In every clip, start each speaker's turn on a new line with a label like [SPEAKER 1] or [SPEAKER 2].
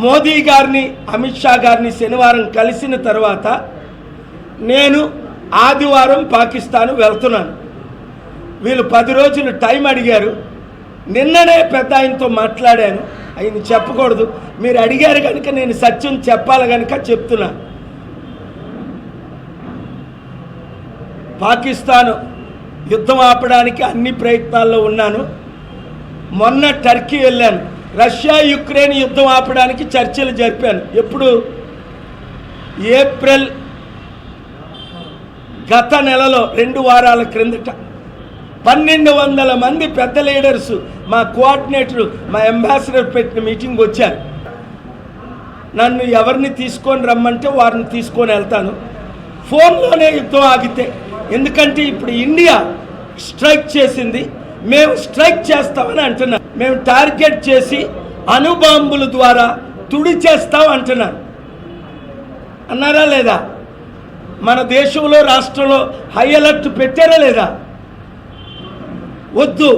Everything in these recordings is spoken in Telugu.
[SPEAKER 1] మోదీ గారిని అమిత్ షా గారిని శనివారం కలిసిన తర్వాత నేను ఆదివారం పాకిస్తాన్ వెళ్తున్నాను. వీళ్ళు 10 రోజులు టైం అడిగారు. నిన్ననే పెద్ద ఆయనతో మాట్లాడాను. ఆయన చెప్పకూడదు, మీరు అడిగారు కనుక నేను సత్యం చెప్పాలి కనుక చెప్తున్నా. పాకిస్తాన్ యుద్ధం ఆపడానికి అన్ని ప్రయత్నాల్లో ఉన్నాను. మొన్న టర్కీ వెళ్ళాను. రష్యా యుక్రెయిన్ యుద్ధం ఆపడానికి చర్చలు జరిపాను. ఎప్పుడు? ఏప్రిల్ గత నెలలో 2 వారాల క్రిందట 1200 మంది పెద్ద లీడర్స్, మా కోఆర్డినేటర్, మా అంబాసిడర్ పెట్టిన మీటింగ్ వచ్చారు. నన్ను ఎవరిని తీసుకొని రమ్మంటే వారిని తీసుకొని వెళ్తాను. ఫోన్లోనే యుద్ధం ఆగితే, ఎందుకంటే ఇప్పుడు ఇండియా స్ట్రైక్ చేసింది, మేము స్ట్రైక్ చేస్తామని అంటున్నాం. మేము టార్గెట్ చేసి అణుబాంబుల ద్వారా తుడి చేస్తాం అంటున్నారు. అన్నారా లేదా? మన దేశంలో రాష్ట్రంలో హై అలర్ట్ పెట్టారా లేదా? వద్దు,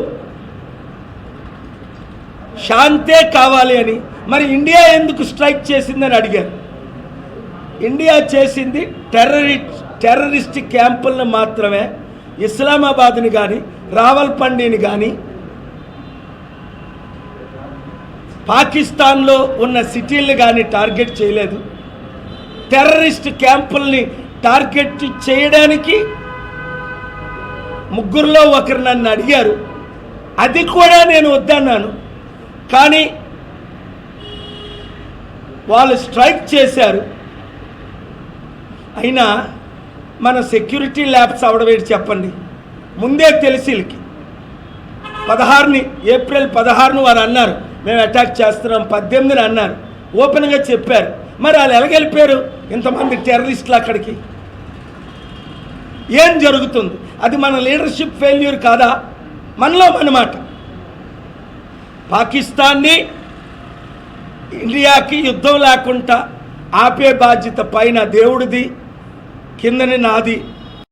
[SPEAKER 1] శాంతే కావాలి అని. మరి ఇండియా ఎందుకు స్ట్రైక్ చేసిందని అడిగారు. ఇండియా చేసింది టెర్రరిస్ట్ క్యాంపులను మాత్రమే. ఇస్లామాబాద్ని కానీ రావల్పిండిని కానీ పాకిస్తాన్లో ఉన్న సిటీలను కానీ టార్గెట్ చేయలేదు. టెర్రరిస్ట్ క్యాంపుల్ని టార్గెట్ చేయడానికి 3లో ఒకరు నన్ను అడిగారు. అది కూడా నేను వద్దన్నాను. కానీ వాళ్ళు స్ట్రైక్ చేశారు. అయినా మన సెక్యూరిటీ ల్యాబ్స్ అవడవేటి చెప్పండి. ముందే తెలిసి వీళ్ళకి 16ని ఏప్రిల్ 16ను వారు అన్నారు మేము అటాక్ చేస్తున్నాం, 18ని అన్నారు, ఓపెన్గా చెప్పారు. మరి వాళ్ళు ఎలాగెళ్ళిపోయారు ఇంతమంది టెర్రరిస్టులు అక్కడికి? ఏం జరుగుతుంది? అది మన లీడర్షిప్ ఫెయిల్యూర్ కాదా? మనలో అన్నమాట. పాకిస్తాన్ని ఇండియాకి యుద్ధం లేకుండా ఆపే బాధ్యత పైన దేవుడిది, కిందని నాది.